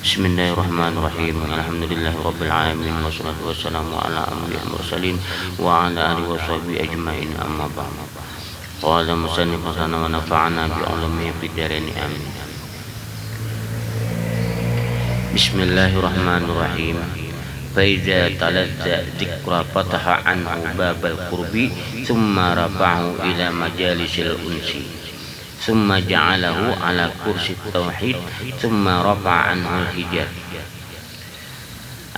Bismillahirrahmanirrahim. Alhamdulillahirabbil alamin wassalatu wassalamu ala anbiya'il mursalin wa ala alihi washabihi ajmain amma ba'd. Qala musannif wa nafa'ana bi ulumi fid dharain amin. Bismillahirrahmanirrahim. Faiza taladza dzikra fataha anhu babal qurbi thumma rafa'ahu ila majalisil unsi thumma ja'alahu ala kursi tauhid thumma rafa'a anhu al-hijab.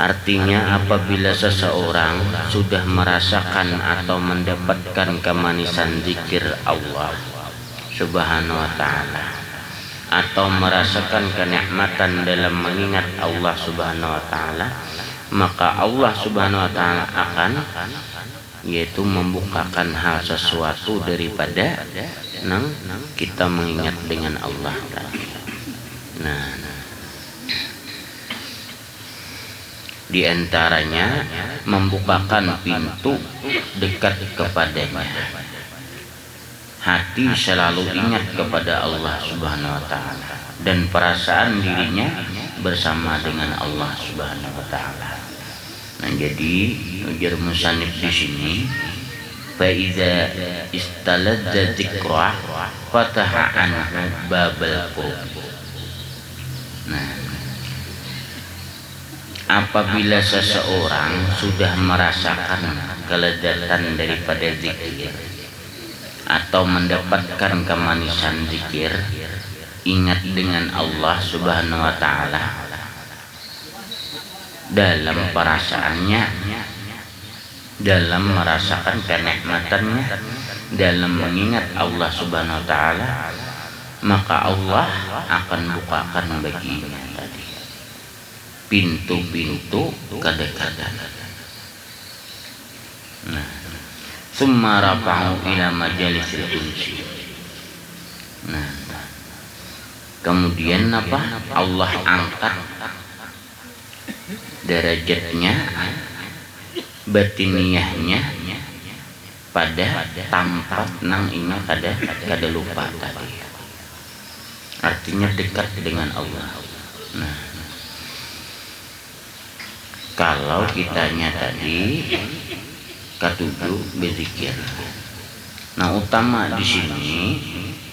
Artinya, apabila seseorang sudah merasakan atau mendapatkan kemanisan zikir Allah Subhanahu wa ta'ala, atau merasakan kenikmatan dalam mengingat Allah Subhanahu wa ta'ala, maka Allah Subhanahu wa ta'ala akan yaitu membukakan hal sesuatu daripada kita mengingat dengan Allah tadi. Nah, di antaranya membukakan pintu dekat kepadanya. Hati selalu ingat kepada Allah Subhanahu wa ta'ala dan perasaan dirinya bersama dengan Allah Subhanahu wa ta'ala. Nah, jadi ujar musannif di sini, fa iza istaladza dzikra fataha anhu babal qurb. Nah, apabila seseorang sudah merasakan kelezatan daripada zikir atau mendapatkan kemanisan zikir, ingat dengan Allah Subhanahu wa ta'ala dalam perasaannya, dalam merasakan kenikmatannya, dalam mengingat Allah Subhanahu wa ta'ala, maka Allah akan bukakan baginya tadi pintu-pintu kedekatan. Nah, summa rafa'ahu ila majalisil unsi. Nah, kemudian apa? Allah angkat derajatnya, batiniyahnya pada tempat nang ingat kada lupa tadi. Artinya dekat dengan Allah. Nah, kalau kitanya tadi katujuh berzikir. Nah, utama di sini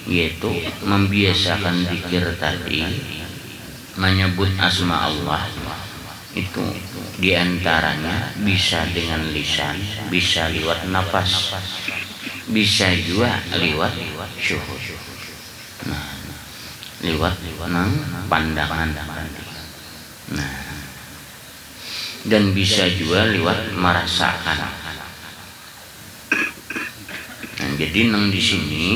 yaitu membiasakan zikir tadi, menyebut asma Allah. Itu diantaranya bisa dengan lisan, bisa lewat nafas, bisa juga lewat syuhud. Nah, lewat pandangan. Nah, dan bisa juga lewat merasakan. Nah, jadi nang di sini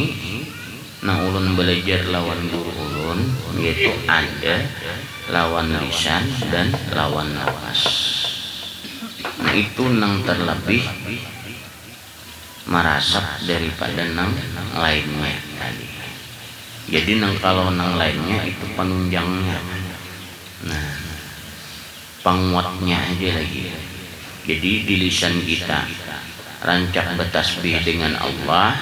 nang ulun belajar lawan guru ulun yaitu ada lawan lisan dan lawan nafas. Nah, itu nang terlebih merasap daripada nang lainnya tadi. Jadi nang kalau nang lainnya itu penunjangnya. Nah, penguatnya aja lagi. Jadi di lisan kita rancak bertasbih dengan Allah,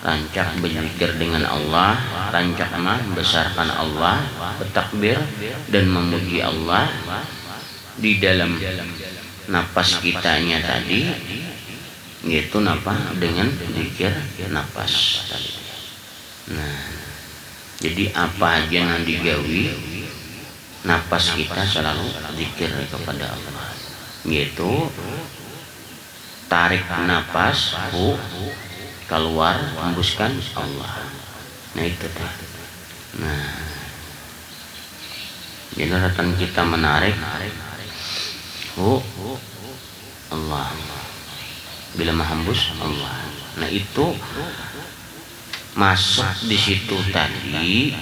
rancak berzikir dengan Allah, rancak membesarkan Allah, bertakbir dan memuji Allah. Di dalam napas kitanya tadi yaitu napa dengan zikir napas tadi. Nah, jadi apa aja yang digawi napas kita selalu zikir kepada Allah, yaitu tarik napas keluar, hembuskan Allah. Nah, itu teh. Nah, jadi datang kita menarik Allah, bila menghembus Allah. Nah, itu masuk di situ tadi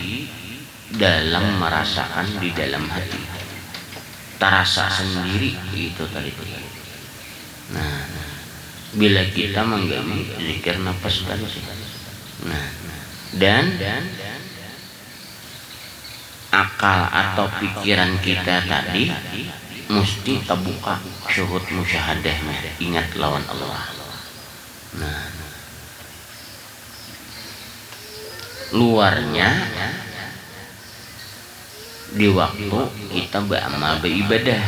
dalam merasakan di dalam hati, terasa sendiri itu tadi. Nah, bila kita menggali zikir nafas tadi. Nah, dan akal atau pikiran kita tadi mesti terbuka syuhud musyahadahnya, ingat lawan Allah. Nah, luarnya di waktu kita beramal beribadah,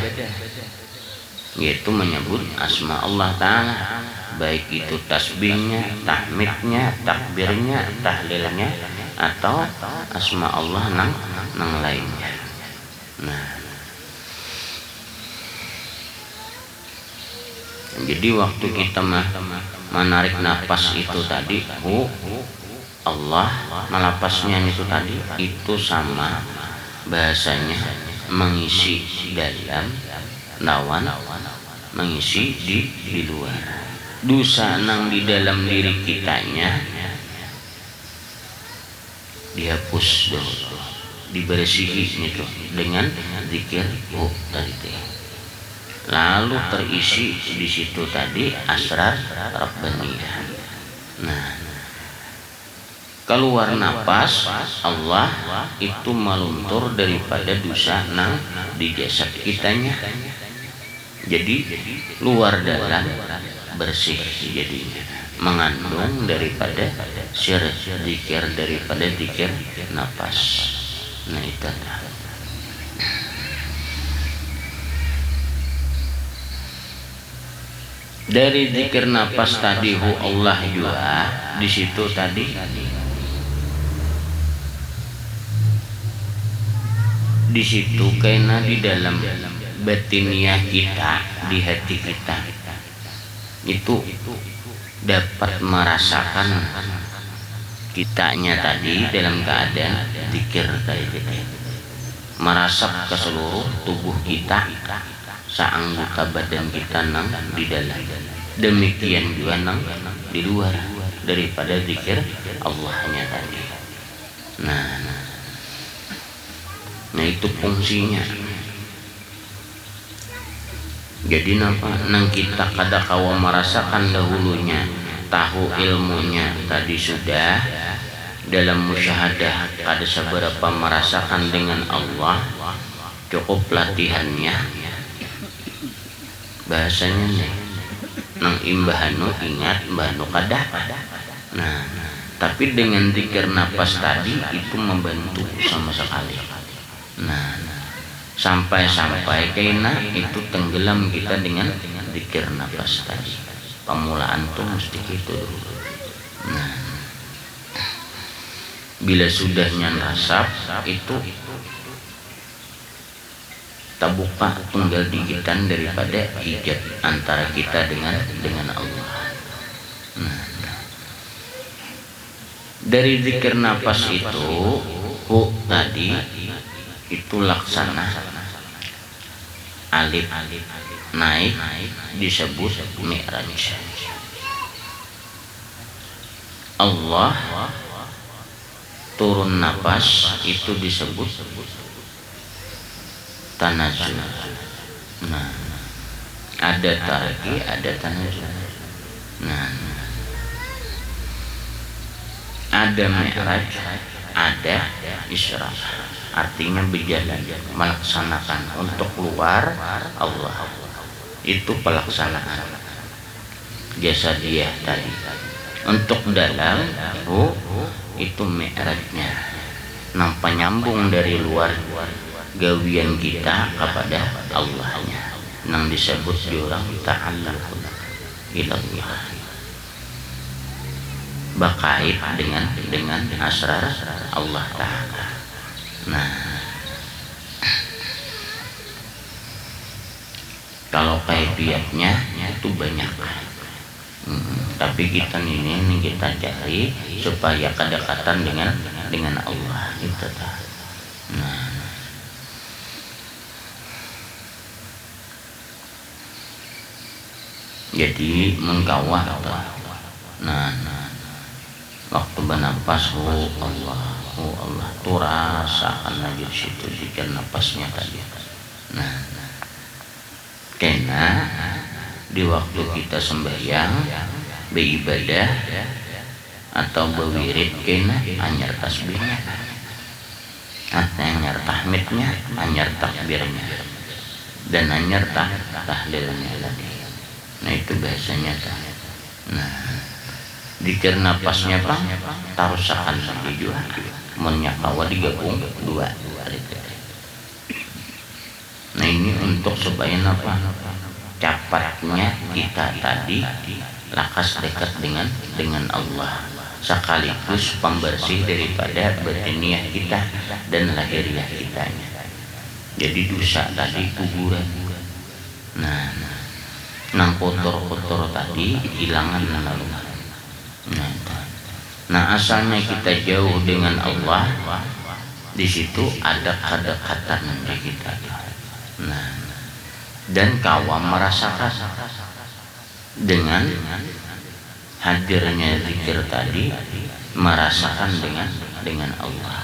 yaitu menyebut asma Allah Ta'ala, baik itu tasbihnya, tahmidnya, takbirnya, tahlilnya, atau asma Allah nang lainnya. Nah, jadi waktu kita menarik nafas itu tadi, Allah melapasnya itu tadi, itu sama bahasanya mengisi dalam, lawan mengisi di luar. Dosa nang di dalam diri kitanya dihapus dulu, dibersihi itu dengan zikir tadi. Lalu terisi di situ tadi asrar rabbaniyah. Nah, keluar napas Allah itu meluntur daripada dosa nang di jasad kitanya. Jadi luar dalam bersih, jadinya mengandung daripada zikir, daripada zikir napas. Nah, itu dari zikir napas tadi Allah juga di situ tadi di situ karena di dalam batiniah kita, di hati kita itu dapat merasakan kitanya tadi dalam keadaan zikir tadi, merasap ke seluruh tubuh kita, seanggota badan kita nang di dalam, demikian juga nang di luar daripada zikir Allahnya tadi. Nah itu fungsinya. Jadi nang kita kada kawa merasakan dahulunya, tahu ilmunya tadi sudah dalam musyahadah, kada seberapa merasakan dengan Allah, cukup latihannya. Bahasanya nih nang imbahanu ingat mbahanu kada. Nah, tapi dengan zikir napas tadi itu membantu sama sekali. Nah, sampai kena itu tenggelam kita dengan zikir napas tadi. Pemulaan tuh mesti gitu dulu. Nah, bila sudahnya nasab itu tabuka tunggal digitan daripada hijab antara kita dengan Allah. Nah, dari zikir napas itu tadi itu laksana alif naik disebut mi'raj. Allah turun napas itu disebut tanazul. Nah, ada tarki, ada tanazul. Nah, ada mi'raj, ada isra. Artinya berjalan, melaksanakan untuk keluar Allah. Itu pelaksanaan jasa dia tadi. Untuk dalam itu mi'rajnya, nampak nyambung dari luar gawian kita kepada Allahnya, nang disebut diorang ta'alluq ilallah, bakait dengan asrar Allah Ta'ala. Nah, kalau kaifiatnya itu banyak, tapi kita ini kita cari supaya kedekatan dengan Allah itu. Nah, jadi mengkawah. Nah, waktu bernapas Allah tuh rasakan aja di situ zikir napasnya tadi. Nah, karena di waktu kita sembahyang, beribadah atau berwirid, kena anyar tasbihnya, anyar tahmidnya, anyar takbirnya, dan anyar tahlilnya tadi. Nah, itu bahasanya. Nah, zikir napasnya tarusakan saja juga, menyakawa digabung dua. untuk supaya apa? Capatnya kita tadi lakas dekat dengan Allah, sekaligus pembersih daripada batiniah kita dan lahiriah kitanya. Jadi dosa tadi kuburan. Nang kotor-kotor tadi hilangan lalu. Nah, asalnya kita jauh dengan Allah, di situ ada kedekatan dari kita. Dan kawam merasakan dengan hadirnya zikir tadi, merasakan dengan Allah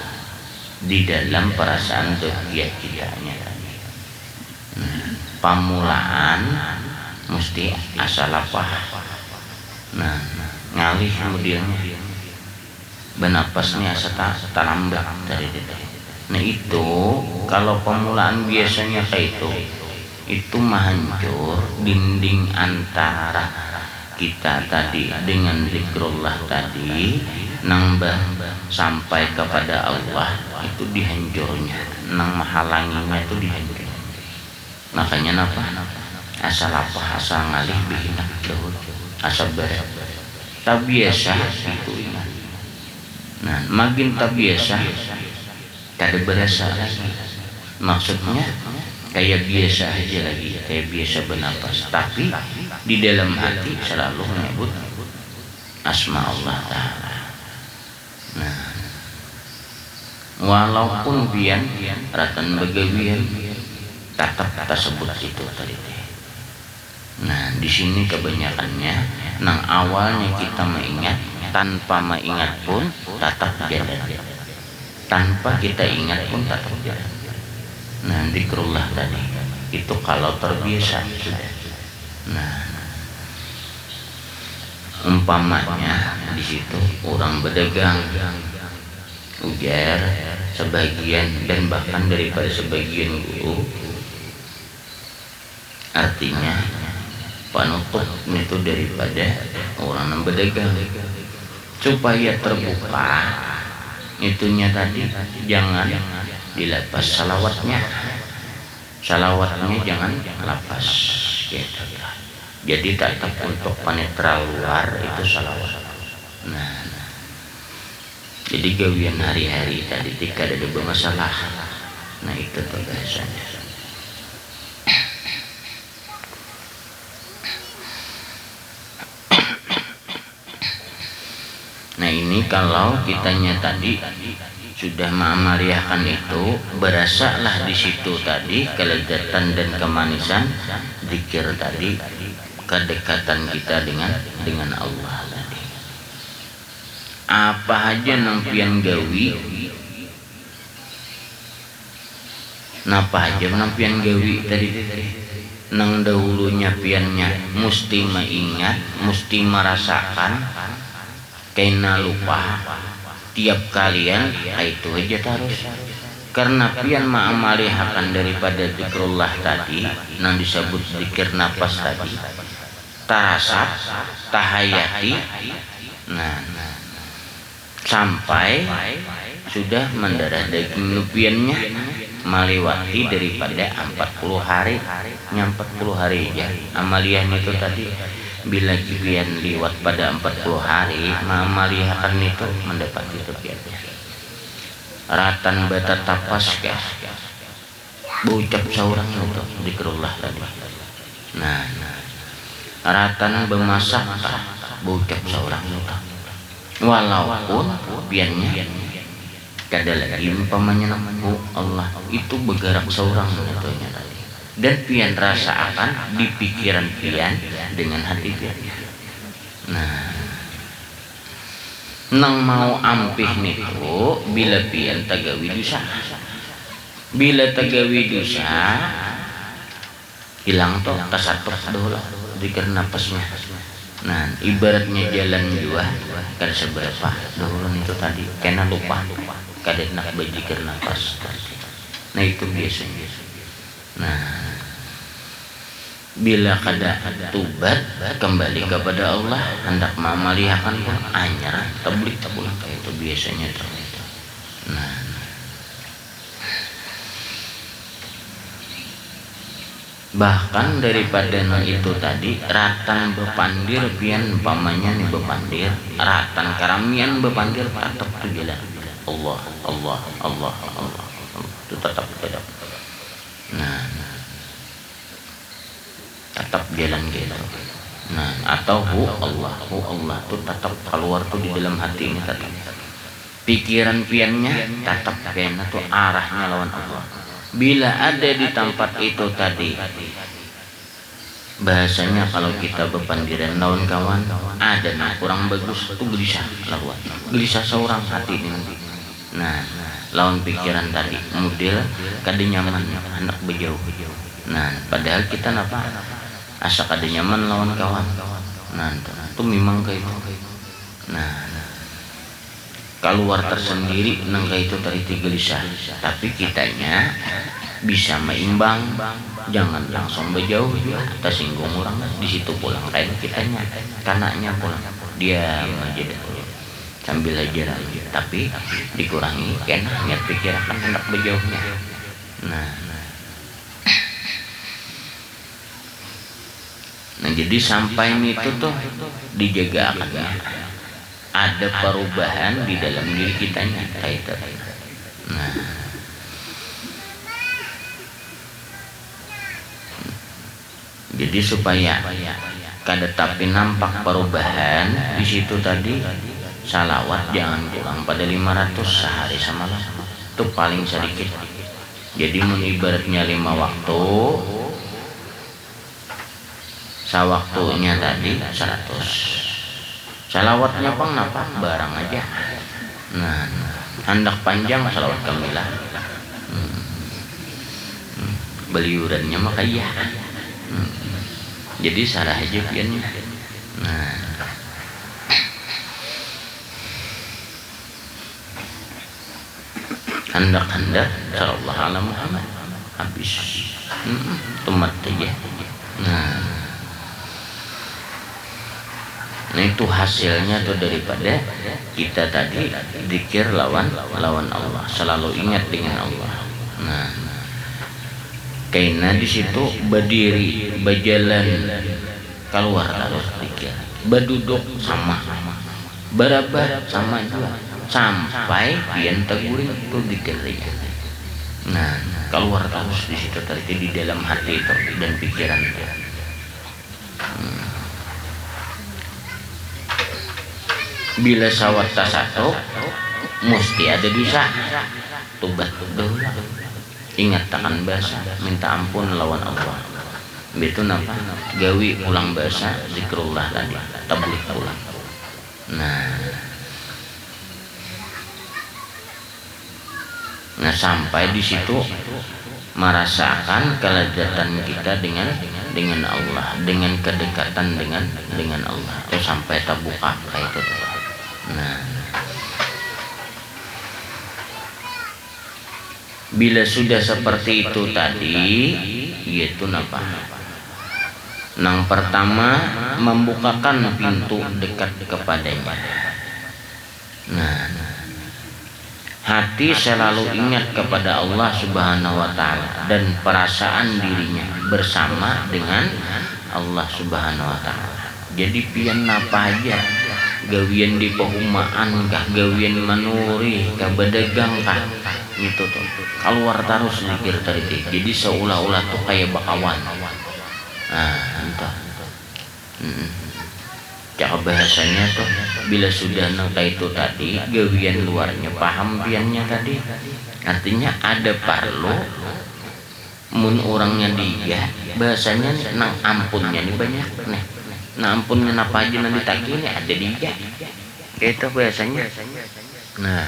di dalam perasaan dohiyah kitanya tadi. Pamulaan mesti asal apa? Ngalih kemudiannya benapasnya asa talambat dari itu. Nah itu kalau pemulaan biasanya kayak itu menghancur dinding antara kita tadi dengan zikrullah tadi nambah sampai kepada Allah, itu dihancurnya, nang menghalanginya itu dihancur. Makanya apa? Asal apa? Asal ngalih bihinak dahulu, asal berat. Tak biasa itu. Makin tak biasa, tak ada berasa lagi. Maksudnya kayak biasa aja lagi, kayak biasa bernapas, tapi di dalam hati selalu menyebut asma Allah Ta'ala. Walaupun bian ratan begawian tetap tersebut itu tadi. Di sini kebanyakannya nang awalnya kita mengingat, tanpa mengingat pun tetap jalan, tanpa kita ingat pun tetap jalan. Zikrullah tadi itu kalau terbiasa sudah. Umpamanya di situ orang berdagang, ujar sebagian dan bahkan daripada sebagian guru, artinya penutup itu daripada orang yang berdagang supaya terbuka itunya tadi, jangan dilepas salawatnya jangan lepas gitu. Jadi tetap untuk panitra luar itu salawat. Jadi gawian hari-hari tadi tidak ada bermasalah. Itu tuh bahasanya. Ini kalau kitanya tadi sudah mengamaliakan itu, berasalah di situ tadi kelezatan dan kemanisan zikir tadi, kedekatan kita dengan Allah tadi. Apa aja nang pian gawi, napa aja nang pian gawi tadi, nang dahulunya piannya mesti mengingat, mesti merasakan, kena lupa tiap kalian itu aja terus. Karena pian ma'amalihakan daripada zikrullah tadi nang disebut zikir napas tadi, tarasap tahayati, sampai sudah mendarah daging nupiannya melewati daripada 40 hari, 40 hari aja amaliyahnya itu tadi. Bila pian liwat pada 40 hari ma'amalihakan itu mendapat itu pian ratan bata tapas guys, bucap seorang itu zikrullah tadi. Ratan bemasak bucap seorang itu, walaupun piannya kada lagi umpamanya namanya Allah itu bergerak seorang itu tadi, dan pian rasa akan di pikiran pian dengan hati pian. Nang mau ampih niku bila pian tagawi dosa. Bila tagawi dosa hilang toh kasatok dulu zikir napasnya. Ibaratnya jalan dua kada seberapa dulu itu tadi kena lupa kada nak berzikir napas. Itu biasanya. Bila kada tubat kembali kepada Allah, hendak memaliakan pun anyar tablik tabulang itu biasanya itu. Bahkan daripada itu tadi ratan bepandir pian umpamanya nih bepandir ratan karamian bepandir tetap tuh jalan Allah Allah Allah Allah, Allah. Itu tetap. Nah, tetap jalan gitu. Nah, atau hu Allah tuh tetap keluar tuh di dalam hati ini tetap. Pikiran piannya tetap kena tuh arahnya lawan Allah. Bila ada di tempat itu tadi, bahasanya kalau kita bepandiran lawan kawan ada yang kurang bagus tuh gelisah seorang hati ini nanti. Nah, lawan pikiran tadi model kada nyaman anak bejauh. Nah, padahal kita napa asa kada nyaman lawan kawan. Nah, itu memang kayak itu. Nah, keluar tersendiri nangka itu tadi gelisah, tapi kitanya bisa meimbang, jangan langsung berjauh tersinggung orang di situ pulang kayak kitanya kanaknya pulang dia aja sambil aja tapi dikurangi kena niat pikiran hendak berjauhnya. Nah jadi sampai itu tuh dijaga akannya ada perubahan di dalam diri kitanya kayak itu. Nah, jadi supaya kada tapi nampak perubahan di situ tadi salawat jangan kurang pada 500 sehari semalam itu paling sedikit. Jadi ibaratnya 5 waktu sawaktunya tadi 100 salawatnya pang napa barang aja. Nah, hendak panjang salawat kamilah. Beliurannya mah kaya. Jadi sarah aja piannya. Nah, hendak sallallahu alaihi Muhammad habis. Tumat aja. Nah itu hasilnya tuh daripada kita tadi zikir lawan Allah, selalu ingat dengan Allah. Nah, karena di situ berdiri, berjalan, keluar harus zikir, berduduk sama, berabat sama juga, sampai pian teguring itu zikirnya. Nah, keluar terus di situ tadi di dalam hati itu dan pikiran itu. Bila sawat satu mesti ada dosa tobat dulu ingat tangan basah minta ampun lawan Allah itu napa gawi ulang bahasa zikrullah tadi tablik ulang. Nah sampai di situ merasakan kelezatan kita dengan Allah, dengan kedekatan dengan Allah itu sampai terbuka kayak itu. Nah, bila sudah seperti itu tadi, yaitu napa? Nang pertama membukakan pintu dekat kepadanya. Nah, hati selalu ingat kepada Allah Subhanahu wa taala dan perasaan dirinya bersama dengan Allah Subhanahu wa taala. Jadi pian napa aja gawian di perumahan kah gawian manuri kah bedagang kah itu tuh keluar terus zikir tadi. Jadi seolah-olah tuh kayak bakawan. Entah. Cara bahasanya tuh bila sudah nangka itu tadi gawian luarnya paham piannya tadi artinya ada perlu mun orangnya dia bahasanya nang ampunnya nih banyak nih. Nah ampunnya apa aja nanti tagih ini ada dia itu bahasanya. Nah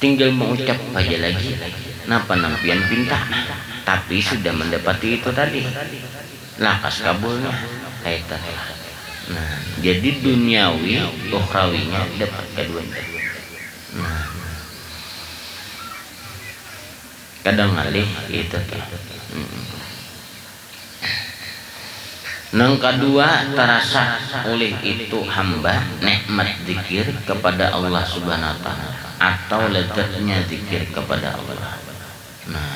tinggal mengucap aja lagi napa nampian pinta tapi sudah mendapati itu tadi lakas kabulnya kayak itu. Nah jadi duniawi ukhrawinya dapat keduanya. Nah kadang alih itu tuh. Nang kedua terasa oleh itu hamba nikmat zikir kepada Allah Subhanahu wa taala atau lezatnya zikir kepada Allah. Nah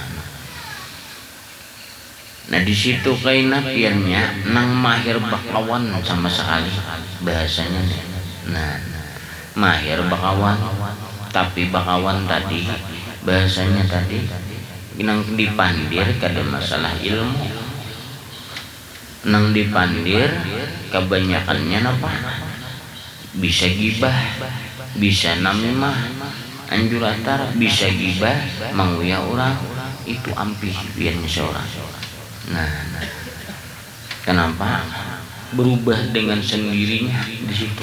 Nah di situ kaina piannya nang mahir bakawan sama sekali bahasanya nih. Nah mahir bakawan, tapi bakawan tadi bahasanya tadi nang dipandir kada masalah ilmu, nang dipandir kebanyakannya apa? Bisa gibah, bisa namimah, anjur atar, bisa gibah, mangguya orang, itu ampih piannya seorang. Nah, kenapa? Berubah dengan sendirinya di situ.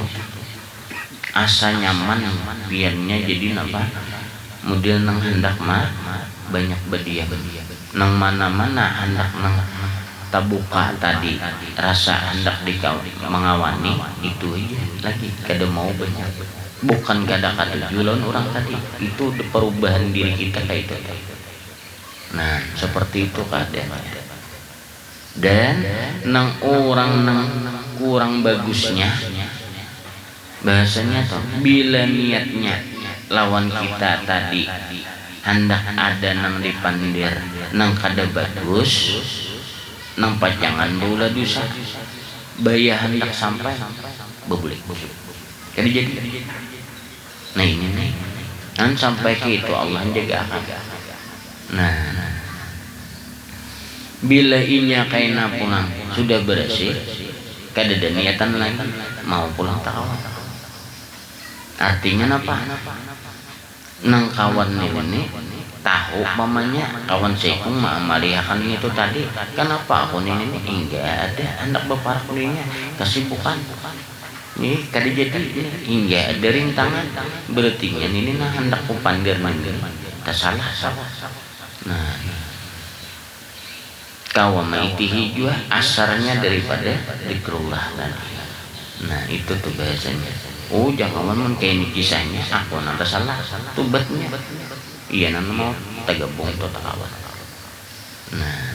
Asa nyaman piannya jadi apa? Model nang hendak mah banyak berdiam. Nang mana-mana hendak nang tabuka tadi rasa hendak dikau mengawani itu aja lagi kada mau banyak, bukan kada katujuan orang tadi itu perubahan diri kita kayak itu. Nah seperti itu keadaannya. Dan nang orang nang kurang bagusnya bahasanya toh bila niatnya lawan kita tadi hendak ada nang dipandir nang kada bagus, nang pajangan bola dosa bayah hendak sampai bebulik kan jadi. Nah ini nih kan sampai ke itu Allah jaga akan. Nah bila inya kaina pulang sudah bersih kada ada niatan lagi mau pulang takawat, artinya apa? Nang kawan ini tahu mamanya kawan sekung malihakan itu tadi kenapa aku ini enggak ada hendak beparak kulinya kesibukan ini kada jadi enggak ada rintangan berarti ini nah hendak ku pandir tak salah. Nah kawan maitihi juga asarnya daripada zikrullah tadi. Nah itu tuh bahasanya. Oh jangan men kayak ini kisahnya aku nanti salah tubatnya. Iya nana mau tegabung atau takawat. Nah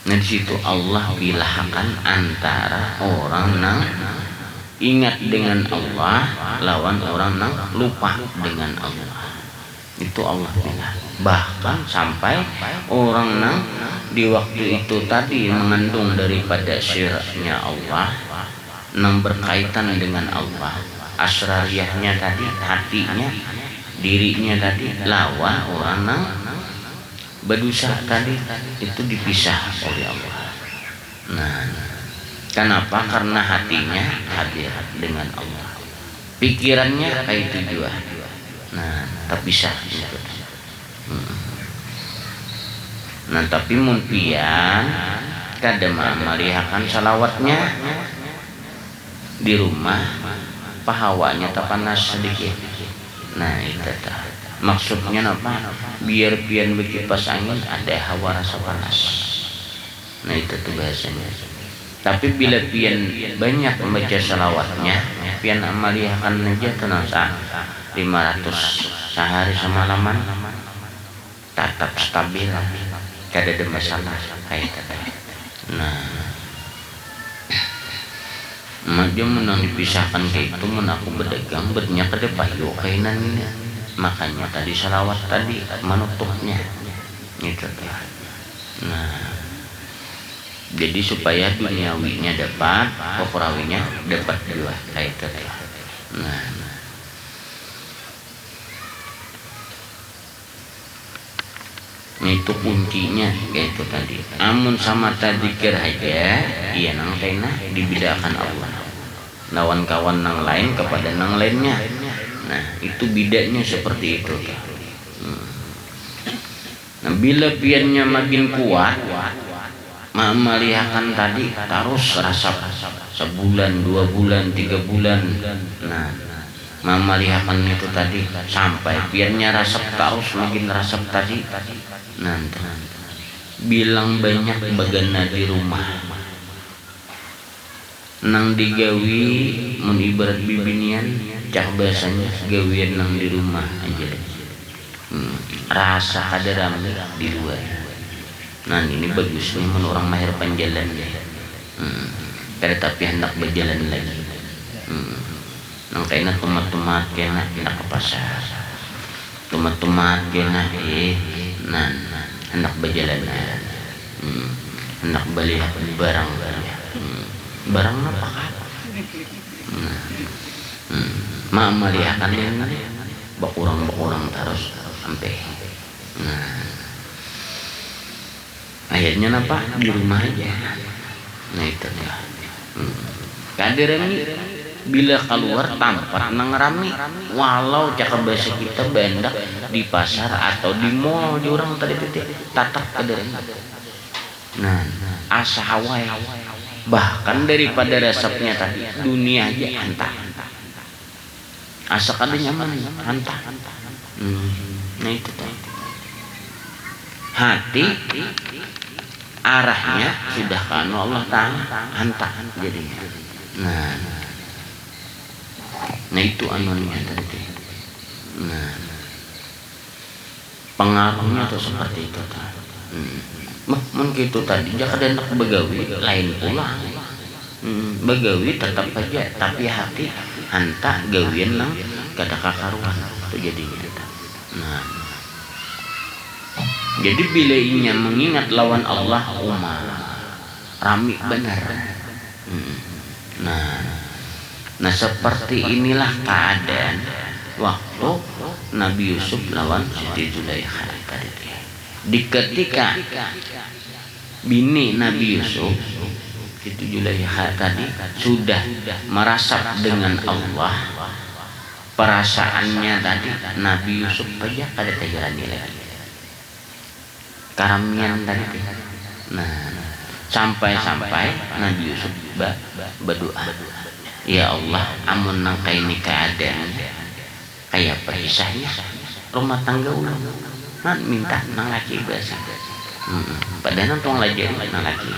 di situ Allah bilahkan antara orang nang ingat dengan Allah lawan orang nang lupa dengan Allah. Itu Allah bilang. Bahkan sampai orang nang di waktu itu tadi mengandung daripada sirahnya Allah nang berkaitan dengan Allah. Asrariyahnya tadi, hatinya, dirinya tadi lawan orang nang berdosa tadi itu dipisah oleh Allah. Nah, kenapa? Karena hatinya hadir dengan Allah, pikirannya kayak itu juga. Nah, terpisah gitu. Nah, tapi mumpian kada melihatkan salawatnya di rumah. Pahawanya tak panas sedikit. Nah itu dah maksudnya apa? Biar pian berkipas angin ada hawa rasa panas. Nah itu tuh bahasanya. Tapi bila pian banyak membaca salawatnya, pian amaliakan aja tenang 500 sehari semalaman tetap stabil, kada ada masalah kayak tadi. Nah dia menang dipisahkan kayak itu menaku berdagang bernya kada payu kainannya, makanya tadi salawat tadi menutupnya gitu. Nah jadi supaya duniawinya dapat, ukhrawinya dapat juga kayak itu. Nah itu kuncinya kayak itu tadi. Amun sama tadi aja iya nang kaina dibedakan Allah lawan kawan nang lain kepada nang lainnya. Nah itu bedanya seperti itu. Nah bila piannya makin kuat melihatkan tadi terus rasa sebulan 2 bulan 3 bulan. Nah melihatkan itu tadi sampai piannya rasap terus makin rasap tadi. Nanti bilang banyak bagana di rumah nang digawi mun ibarat bibinian cak bahasanya gawian nang di rumah aja rasa kada rame di luar. Nah ini bagusnya mun orang mahir panjalan deh kada tapi hendak berjalan lagi nang kaina tomat-tomat kena hendak ke pasar tomat-tomat kena nah hendak berjalanan, hendak beli barang, barang apa? Melihatkan ini bakurang terus sampai. Akhirnya apa? Di rumah aja. Nah itu dia. Kaderani bila keluar tampak nang rame, walau cakap bahasa kita bendak di pasar atau di mall di orang tadi tatap kaderani. Nah, asa hawai bahkan daripada resepnya tadi dunia aja hantah. Asa kada nyaman hantah. Nah itu tuh. Hati arahnya sudah kan Allah Ta'ala hantah jadinya. Nah itu anunya tadi. Pengaruhnya tuh seperti itu. Mungkin itu tadi jangan hendak begawi lain pula. Begawi tetap aja tapi hati hantah gawian nang kada kakaruan itu jadinya. Jadi bila inya mengingat lawan Allah rami benar. Nah seperti inilah keadaan waktu Nabi Yusuf lawan Siti Zulaikha tadi. Di ketika bini Nabi Yusuf Siti Zulaikha tadi sudah merasap dengan Allah, perasaannya tadi Nabi Yusuf aja kada terjalani lagi. Karamian tadi. Sampai Nabi Yusuf berdoa, ya Allah, amun nang ini keadaan kayak perisahnya rumah tangga ulang, minta nang laki biasa. Padahal tuang lagi nang laki.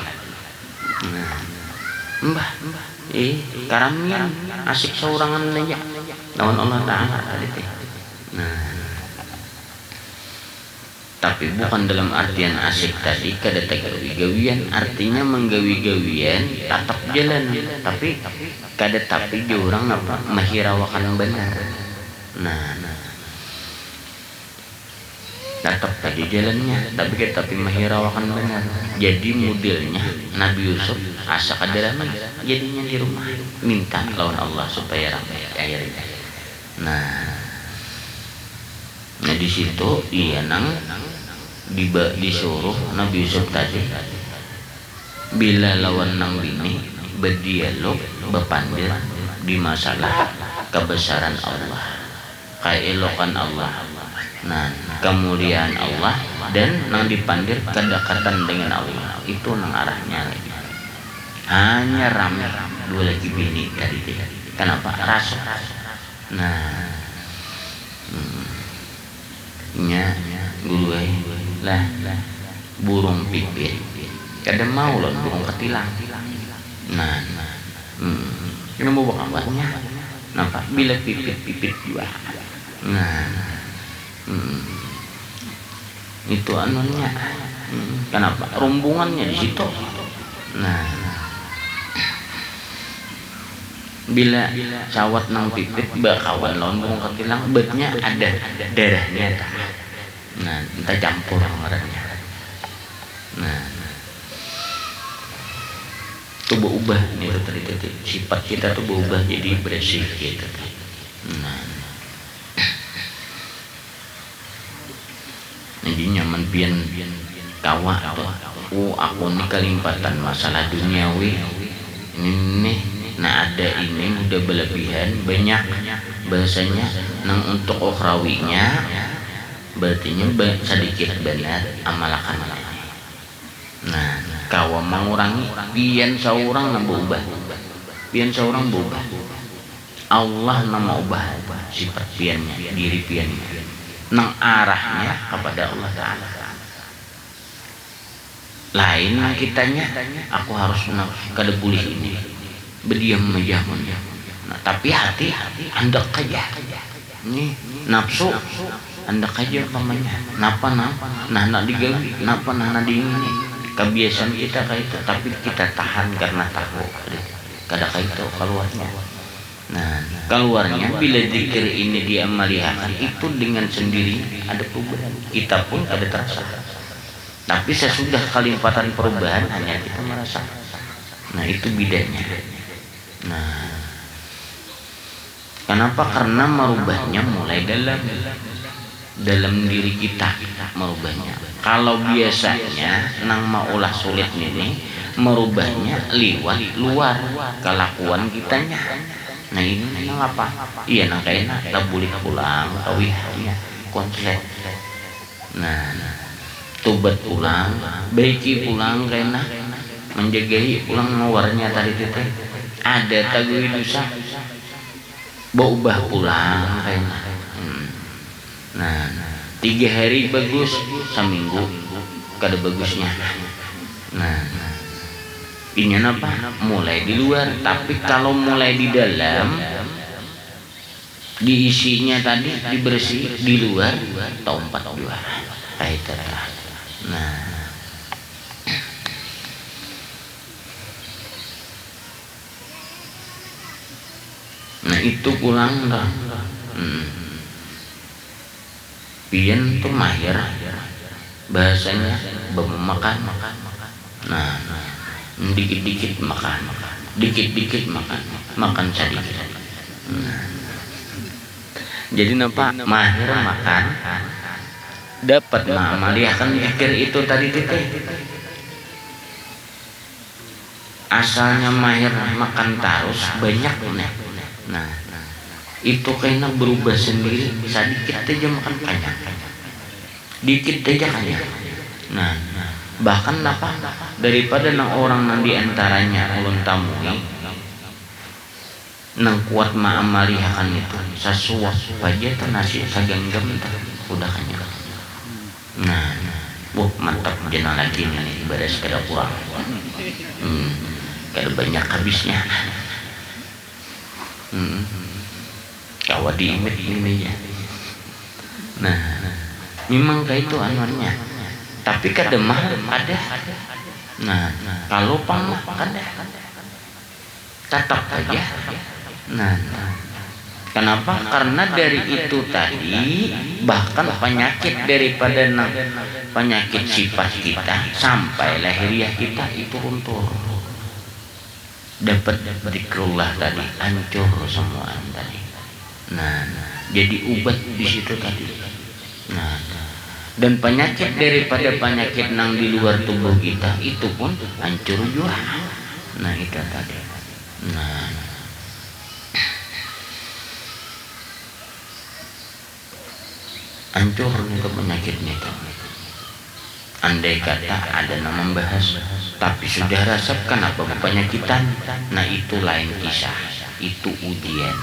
Mbah, karamian asik saurangan aja lawan Allah Ta'ala tadi. Tapi bukan dalam artian asik tadi kada gawi-gawian, artinya menggawi-gawian tatap jalan, tapi kada tapi orang apa mahirawakan benar. Tatap tadi jalannya, tapi mahirawakan benar. Jadi modelnya Nabi Yusuf asa kadaraman jadinya di rumah minta lawan Allah supaya ramai airnya. Nah di situ iya nang disuruh Nabi Yusuf tadi bila lawan nang bini berdialog berpandir di masalah kebesaran Allah, keelokan Allah, kemuliaan Allah, dan nang dipandir kedekatan dengan Allah. Itu nang arahnya lagi. Hanya rame dua lagi bini tadi. Kenapa? Rasa. Gue lah burung pipit kada mau loh burung ketilang. Kita mau bawa kabarnya nampak bila pipit juga. Itu anunya. Kenapa rombongannya di situ. Bila cawat nang pipit bakawan lawan burung ketilang betnya ada darahnya. Entah campur orangnya. Itu berubah nih tadi sifat kita tuh berubah jadi bersih gitu. Jadi nyaman pian kawa aku nih kelimpatan masalah duniawi ini. Ada ini udah berlebihan banyak bahasanya nang untuk ukhrawinya berarti sedikit benar amalakan. Kawa mengurangi pian seorang nang berubah, Allah nama ubah sifat piannya, diri piannya nang arahnya kepada Allah Ta'ala. Lain kitanya aku harus kada boleh ini berdiam aja. Tapi hati hendak aja nih nafsu hendak aja pamannya napa nak digawi napa nak diingini kebiasaan kita kayak itu, tapi kita tahan karena tahu kada kayak itu keluarnya. Keluarnya bila zikir ini diamalihakan itu dengan sendiri ada perubahan, kita pun kada terasa. Tapi sesudah kelimpatan perubahan hanya kita merasa. Nah itu bedanya. Nah, kenapa? Karena merubahnya mulai dalam diri kita merubahnya. Kalau biasanya nang maulah sulit ini merubahnya liwat luar kelakuan kitanya. Nah ini nang apa? Iya nang kayaknya kita boleh pulang kawihnya konslet. Nah, tobat pulang, baiki pulang kayaknya menjagai pulang mawarnya tadi itu ada tagui dosa, ubah pulang kayaknya. Nah, 3 hari bagus, seminggu kada bagusnya. Nah, ini apa? Mulai di luar, tapi kalau mulai di dalam, diisinya tadi dibersih di luar, tahun 42. Kaitlah. Nah itu pulang dah. Pian tuh mahir bahasanya makan. Nah, dikit-dikit makan, dikit-dikit makan sedikit. Jadi nampak mahir makan, dapat mengamalkan zikir itu tadi titik. Asalnya mahir makan terus banyak nih. Nah, itu kayaknya berubah sendiri, sedikit aja makan banyak, dikit aja banyak. Nah, bahkan apa daripada nang orang nang diantaranya ulun tamui nang kuat ma'amalihakan itu sesuatu aja tuh nasi saganggam udah kanya. Nah, mantap jenang lagi nih ibadah sekadar kurang. Kada banyak habisnya. Kawat diimit ini ya. Nah, memang kayak itu anuannya. Tapi kadang mah ada. Nah, kalau pamah kada. Tetap aja. Nah, kenapa? Karena dari itu tadi bahkan penyakit daripada penyakit sifat kita sampai lahiriah kita itu runtuh. Dapat zikrullah tadi hancur semua tadi. Nah, jadi ubat di situ tadi. Nah, dan penyakit daripada penyakit nang di luar tubuh kita itu pun hancur juga. Nah, itu tadi. Nah, hancur itu penyakitnya itu. Andai kata ada nama membahas, tapi sudah rasakan apa penyakitan, nah itu lain kisah, itu ujian.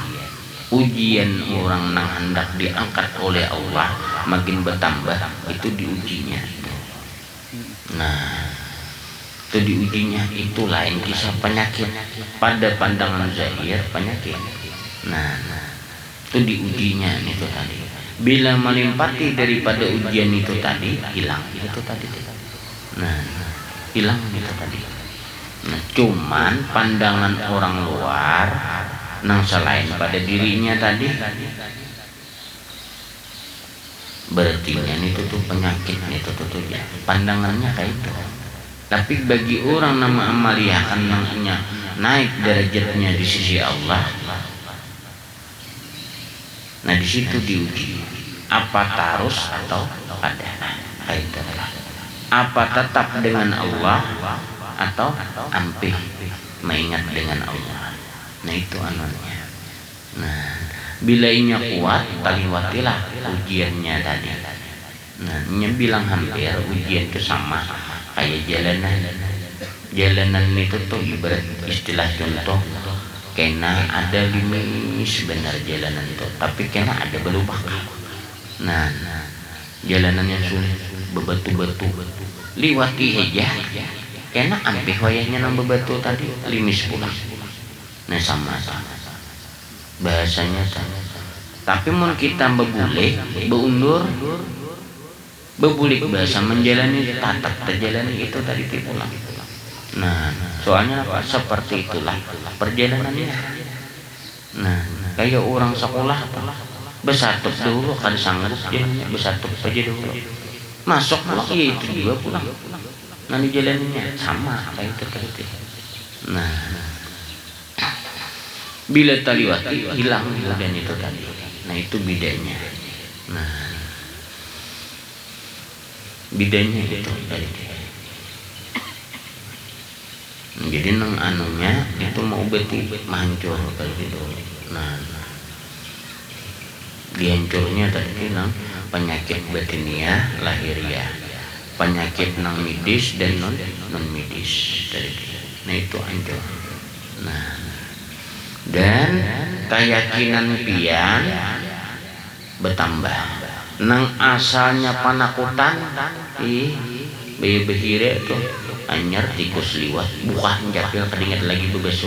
Ujian orang nang hendak diangkat oleh Allah makin bertambah, itu diujinya. Nah, itu diujinya itu lain kisah penyakit. Pada pandangan zahir penyakit. Nah, itu diujinya itu tadi. Bila melimpati daripada ujian itu tadi, hilang itu tadi. Nah, hilang itu tadi. Nah, cuman pandangan orang luar nang selain pada dirinya tadi, berarti itu tuh penyakit itu tuh ya. Pandangannya kayak itu. Tapi bagi orang nama amalia akan naik derajatnya di sisi Allah. Nah di situ diuji apa tarus atau ada kaitanlah, apa tetap dengan Allah atau ampih mengingat dengan Allah. Nah itu anunya. Nah bila inya kuat taliwatilah ujiannya tadi. Nah nya bilang hampir ujian itu sama kayak jalanan itu tuh ibarat istilah contoh. Kena ada limis benar jalanan itu, tapi kena ada belubak. Nah, jalanan yang sulit bebatu-batu, liwati aja. Kena ampih wayahnya nang bebatu tadi limis pula. Nah sama bahasanya sama. Tapi mun kita bebule, beundur, bebulik bahasa menjalani tatak terjalani itu tadi pulang. Nah, soalnya apa? Seperti itulah perjalanannya. Nah, kayak orang sekolah bersatu dulu kan sanggup jadinya bersatu aja dulu. masuk pulang ya itu juga pulang. Nah di jalannya sama kayak itu tadi. Nah bila taliwati hilang dan itu tadi. Nah itu bedanya. Nah bedanya itu tadi. Jadi nang anunya itu mau beti hancur kalau gitu. Nah dihancurnya tadi nang penyakit batiniah lahiriah, penyakit nang medis dan non medis tadi. Nah itu hancur. Nah dan keyakinan pian bertambah. Nang asalnya panakutan behire tuh anyar tikus liwat bukan japil kedingat lagi bebeso.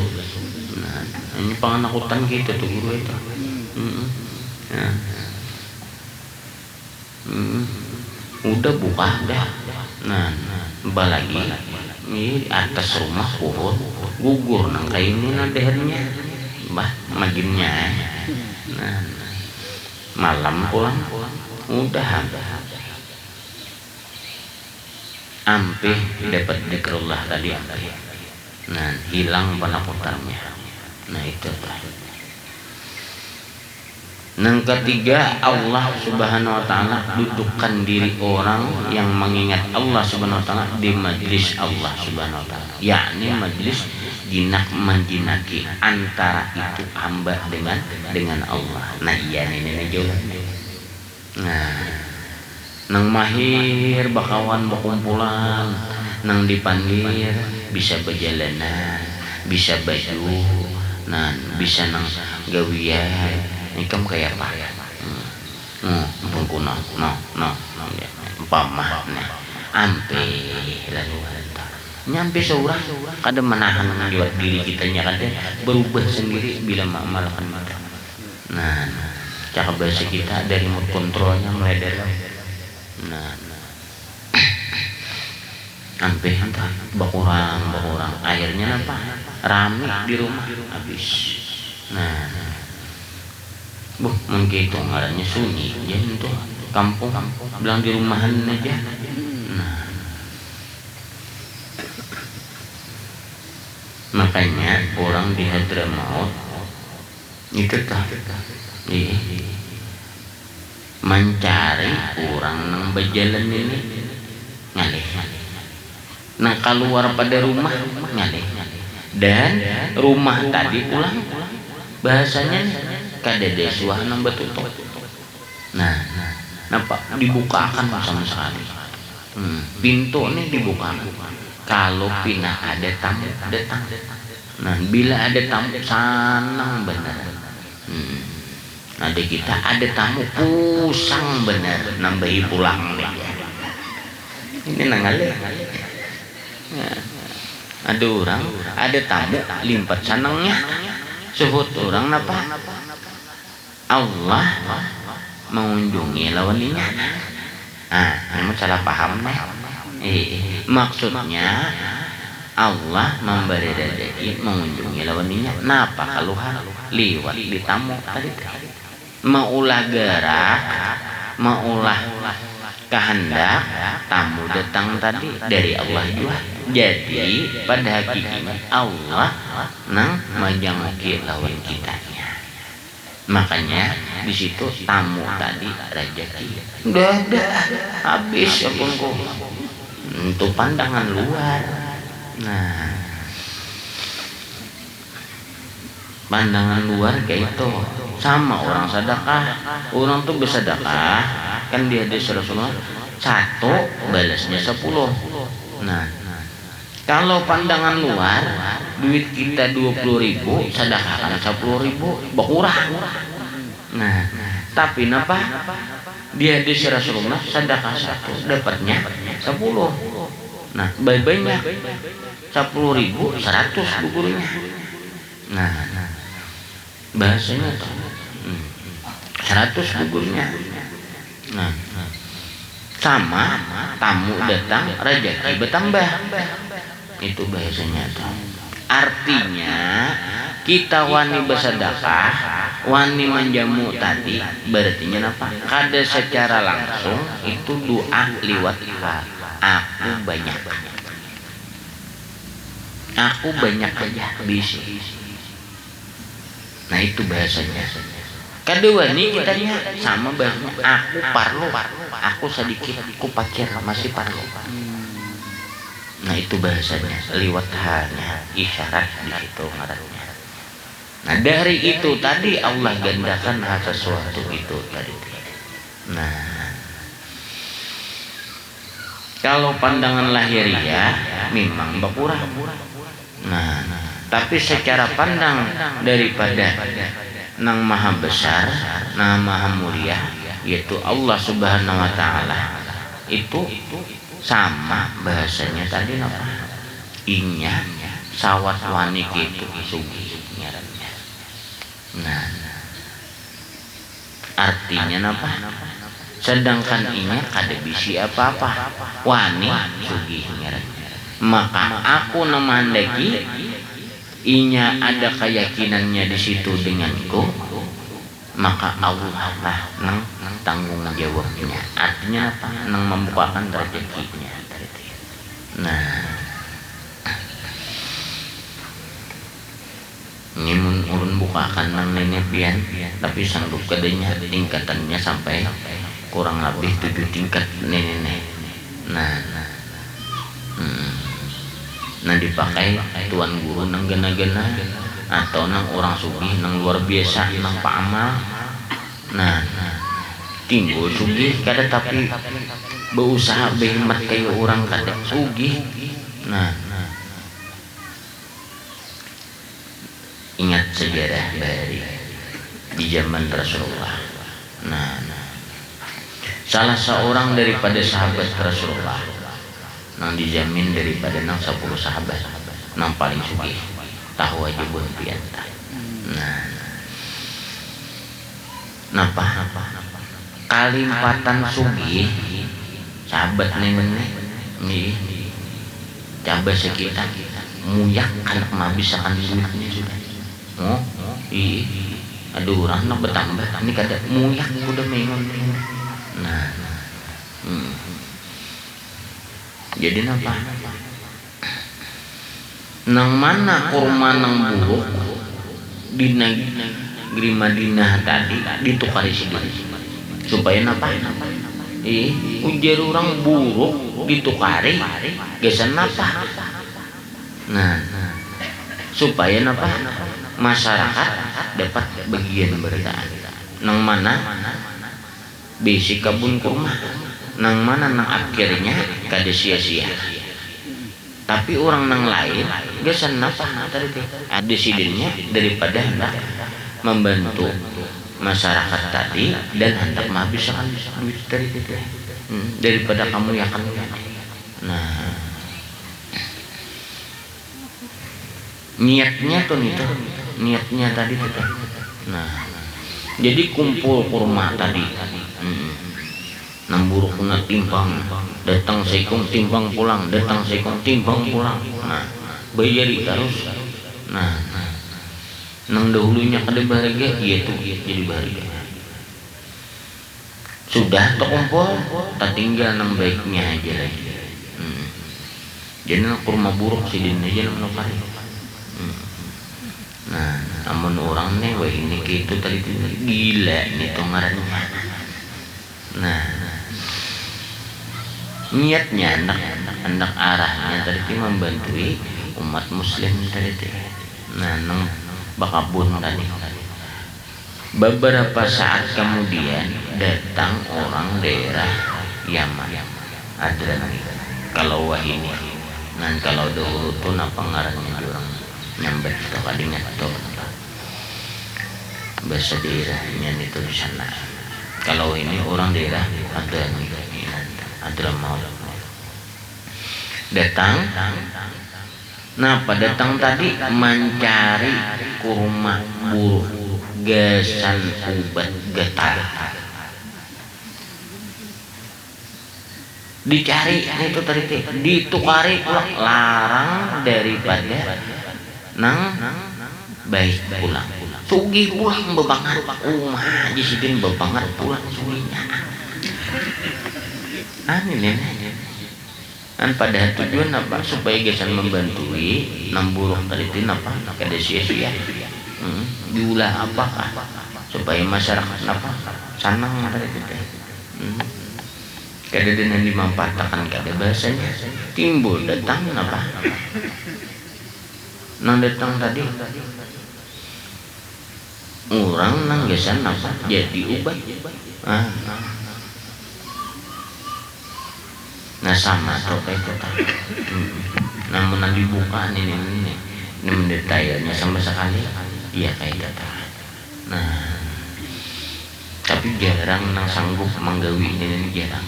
Nah ini panakutan gitu tuh guru itu. Udah buka dah. Nah balagi ini atas rumah pohon gugur nang kainnya dehernya bah maginnya. Nah malam pulang udah ampe dapat zikrullah tadi ampe. Nah hilang penakutannya. Nah itu Yang ketiga, Allah Subhanahu wa taala dudukkan diri orang yang mengingat Allah Subhanahu wa taala di majlis Allah Subhanahu wa taala, yakni majlis jinak menjinaki antara itu hamba dengan Allah. Nah iya ini jauh. Nah nang mahir bakawan bakumpulan, nang dipanggil bisa berjalanan, bisa baju, nah bisa nang gawian. Ikam kayak apa? Ampun kuno, no, umpama, ampe lalu nyampe seorang kadang menahan menjual diri kitanya kadang berubah sendiri bila mengamalkan kita. Nah, cara bahasa kita dari mood kontrolnya mulai dari, ampe entah bakurang, akhirnya apa? Rame di rumah habis. Nah. Mungkin itu ngarannya sunyi ya itu kampung bilang di rumahan aja. Nah makanya orang di Hadramaut itu mencari orang yang berjalan ini ngalih. Nah keluar pada rumah ngalih dan rumah tadi pulang bahasanya kada desuah nang betutup. Nah, nampak dibukakan sama sekali. Pintu ini dibukakan. Kalau pindah ada tamu datang. Nah, bila ada tamu sanang benar. Ada kita ada tamu pusang benar nambahi pulang nih. Ini nangalih. Ada orang ada tamu limpat sanangnya. Sebut orang apa? Allah mengunjungi lawannya. Ini salah paham nih. Maksudnya Allah memberi rezeki mengunjungi lawannya. Napa keluhan liwat di tamu tadi? Maulah gerak, maulah kehendak tamu datang tadi dari Allah juga. Jadi pada hakikatnya Allah nang menjangki lawan kitanya. Makanya di situ tamu tadi rezeki udah habis ya pungku. Untuk pandangan luar. Nah pandangan luar kayak itu sama orang sedekah. Orang tuh bersedekah kan dia hadis Rasulullah 1 balasnya 10. Nah kalau pandangan luar duit kita 20.000 sedekahkan 10.000 berkurang. Nah tapi napa dia hadis Rasulullah sedekah 1 dapatnya 10. Nah banyak 10.000 100 gugurnya. Nah bahasanya tuh 100 gugurnya. Nah sama tamu datang rezeki bertambah. Itu bahasanya tuh. Artinya kita wani bersedekah wani menjamu tadi berarti apa? Kada secara langsung itu doa liwat aku banyak aja bisa. Nah itu bahasanya. Kedua nih kitanya sama bahasanya aku parlo, aku sedikit, aku pakir masih parlo. Nah itu bahasanya liwat hanya isyarat di situ ngarannya. Nah dari itu tadi Allah gandakan sesuatu itu tadi. Nah kalau pandangan lahiriah memang berkurang. Nah tapi secara pandang daripada Nang Maha Besar, Nang Maha Mulia, yaitu Allah Subhanahu Wa Taala, itu sama bahasanya tadi apa? Inya sawat wani itu sugih ngarannya. Nah, artinya apa? Sedangkan inya kada bisi apa-apa, wani sugih ngarannya. Maka aku namandaki inya ada keyakinannya di situ denganku, maka Allah lah nang tanggung jawabnya. Artinya apa? Nang membukakan rezekinya. Nah, ini ulun bukakan nang nenek pian, tapi sanggup kadenya tingkatannya sampai kurang lebih 7 tingkat nenek. Nah dipakai tuan guru nang gena-gena atau nang orang sugih nang luar biasa nang paamal. Nah timbul sugih kada tapi berusaha behemat kayak orang kada sugih. Nah ingat sejarah dari di zaman Rasulullah. Nah salah seorang daripada sahabat Rasulullah nang dijamin daripada nang 10 sahabat nang paling sugih tahu aja buat pianta. Napa kalimpatan sugih sahabat nenek nih coba sekitar muyak anak mah bisa kan duitnya sudah. Aduh orang nak bertambah ini kada muyak udah mengon. Jadi napa? Nang mana kurma nang buruk di negeri Madinah tadi ditukari sedikit supaya napa? Ujar orang buruk ditukari gesan napa? Nah, supaya napa? Masyarakat dapat bagian bertaan. Nang mana? Bisi kebun kurma. Nang mana nang akhirnya kada sia-sia. Tapi orang nang lain gesan napa tadi teh ada sidinnya daripada hendak membantu masyarakat tadi dan hendak menghabiskan duit dari teh daripada kamu yang akan. Nah niatnya tuh niatnya tadi teh. Nah jadi kumpul kurma tadi. Nang buruk kena timbang, datang sekong timbang pulang, datang sekong timbang pulang. Nah, bayari terus. Nah, nang dahulunya kada bahagia, iya tuh jadi bahagia. Sudah terkumpul, tak tinggal nang baiknya aja lagi. Jadi nang kurma buruk sidin aja nang nukari. Nah, amun orang nih, wah ini gitu tadi gila nih tuh ngarannya. Nah niatnya hendak arahnya tadi membantui umat muslim tadi. Nah nang bakabun tadi beberapa saat kemudian datang orang daerah Yaman Adrani kalau wah ini. Nah kalau dahulu tuh napa ngarannya orang nyambet tuh kadingat tuh bahasa daerahnya itu di sana. Kalau ini orang daerah Adramaut datang. Nah pada datang tadi mencari kurma buruk gesan ubat getar. Dicari itu tadi ditukari pulang larang daripada nang baik pulang. sugih pulang bebangat Haji Sidin bebangat pulang sugihnya ini kan pada tujuan apa supaya gesan membantui namburuk tadi itu apa kada sia-sia diulah apakah supaya masyarakat apa sanang tadi itu kada dengan dimanfaatkan kada bahasanya timbul datang apa nang datang tadi orang nang gesan apa jadi ubat nah sama tuh kayak itu namun nanti dibuka ini mendetailnya sama sekali iya kayak itu nah tapi jarang nang sanggup menggawi ini jarang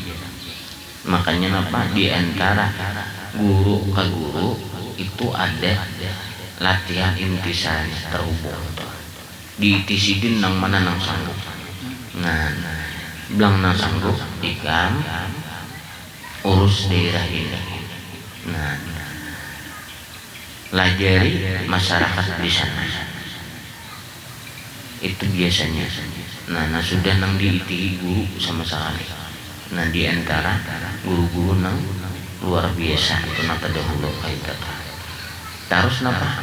makanya apa di antara guru ke guru itu ada latihan intisannya terhubung di tisidin nang mana nang sanggup nah belang nang sanggup ikam urus daerah ini nah lajari masyarakat di sana itu biasanya nah sudah nang diiti guru sama sekali nah di antara guru-guru nang luar biasa itu nata dahulu kayak terus napa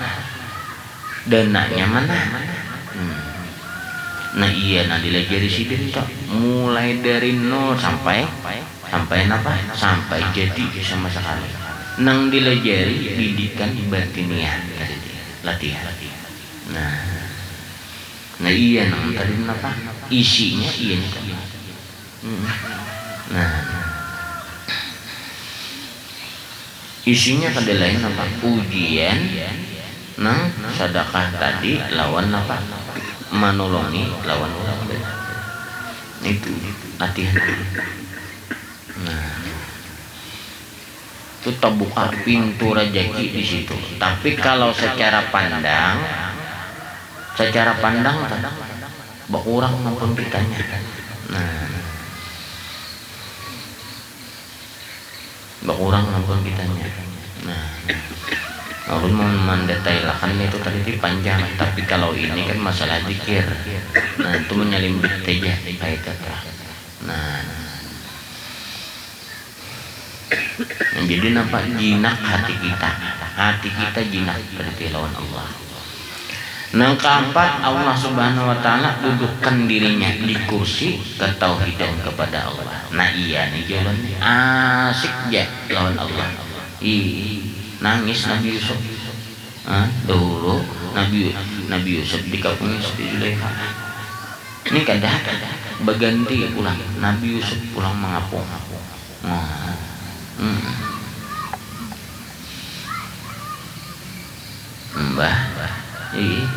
dananya mana nah iya nah dilajari sidin toh mulai dari nol sampai napa sampai jadi sama sekali nang dilajari didikan batiniah latihan nah iya nang tadi napa isinya iya nih nah isinya kada lain apa ujian nang sedekah tadi lawan apa manolongi lawan orang itu latihan nah itu terbuka pintu rezeki di situ tapi kalau secara pandang berkurang maupun ditanya berkurang maupun ditanya walaupun mau mendetailkan itu tadi panjang tapi kalau ini kan masalah zikir itu menyelimbit aja kayak itu jadi nampak jinak hati kita jinak berarti lawan Allah. Nang keempat Allah Subhanahu wa taala dudukkan dirinya di kursi ketauhidan kepada Allah. Nah iya nih jalan asik ya lawan Allah. Nangis Nabi Yusuf. Dulu Nabi Yusuf dikapungi Siti Zulaikha. Ini kada berganti pulang Nabi Yusuf pulang mengapung.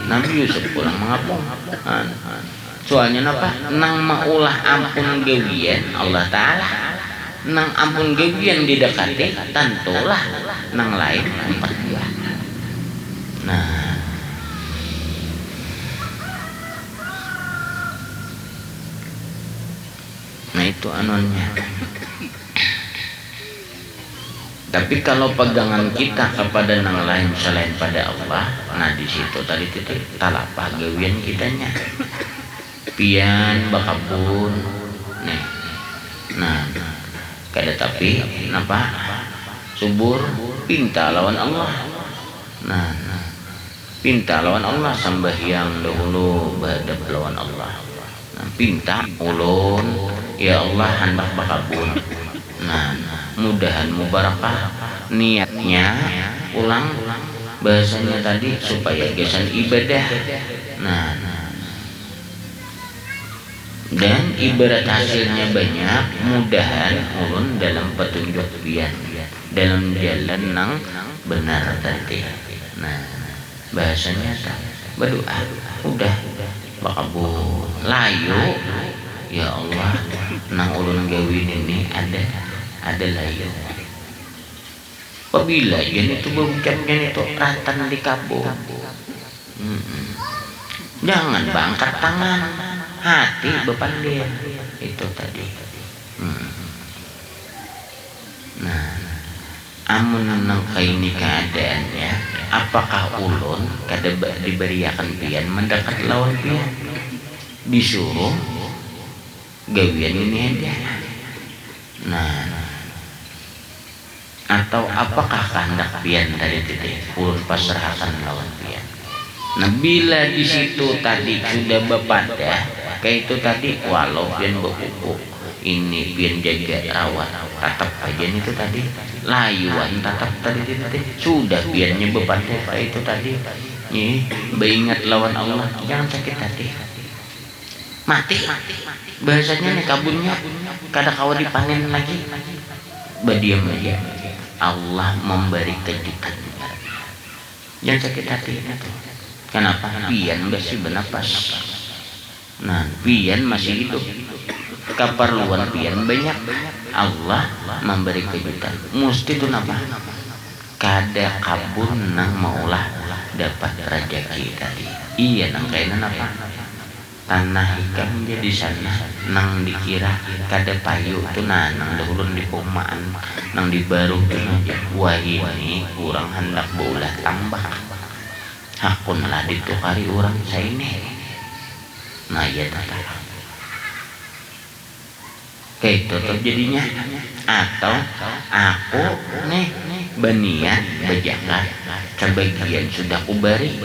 Nabi Yusuf pulang mengapung. Soalnya apa? Nang maulah ampun gawian Allah Ta'ala. Nang ampun gawian didekati tentulah nang lain empat dia. Nah itu anonnya. Tapi kalau pegangan kita kepada nang lain selain pada Allah, nah di situ tadi titik talapah gawian kitanya. Pian bakabun, nih, nah, kada tapi, napa? Subur, pinta lawan Allah. Nah, pinta lawan Allah sambahyang dahulu badab lawan Allah. Nah, pinta ulun, ya Allah hendak bakabun. Nah, mudahan mubarakah niatnya ulang bahasanya tadi supaya gesan ibadah. Nah, dan ibarat hasilnya banyak mudahan ulun dalam petunjuk pian dalam jalan nang benar tadi. Nah, bahasanya berdoa udah bakabul layu ya Allah nang ulun gawin ini ada layu. Apabila jadi itu berucapnya itu ratan di kabur. Jangan bangkat tangan, hati bepandir itu tadi. Nah, amun nang kaini keadaannya apakah ulun kada diberiakan pian mendekat lawan pian, disuruh gawian ini aja. Nah, atau apakah kehendak pian dari titik ulun pasrahkan lawan pian. Nah, bila di situ tadi sudah bepada kayak itu tadi, walau pian berhubung ini pian jaga rawat tatap aja itu tadi layuan tatap tadi sudah piannya bepada kayak itu tadi. Nih, beringat lawan Allah, jangan sakit hati. Mati. Bahasanya nih kabunnya kada kawa dipanen lagi. Berdiam aja. Allah memberi kejutan. Jangan sakit hati itu. Kenapa? Pian masih bernapas. Nah, pian masih hidup. Keperluan pian banyak. Allah memberi kejutan. Mesti itu napa? Kada kabun nang maulah dapat rezeki tadi. Iya nang kainan apa? Tanah ikan jadi sana nang dikira kada payu tu nang dahulun di pomaan nang di baru tu wah ini kurang hendak bola tambah hakun lah ditukari orang saine. Nah ya tata kayak itu jadinya. Atau aku nih berniat berjalan sebagian sudah kubari.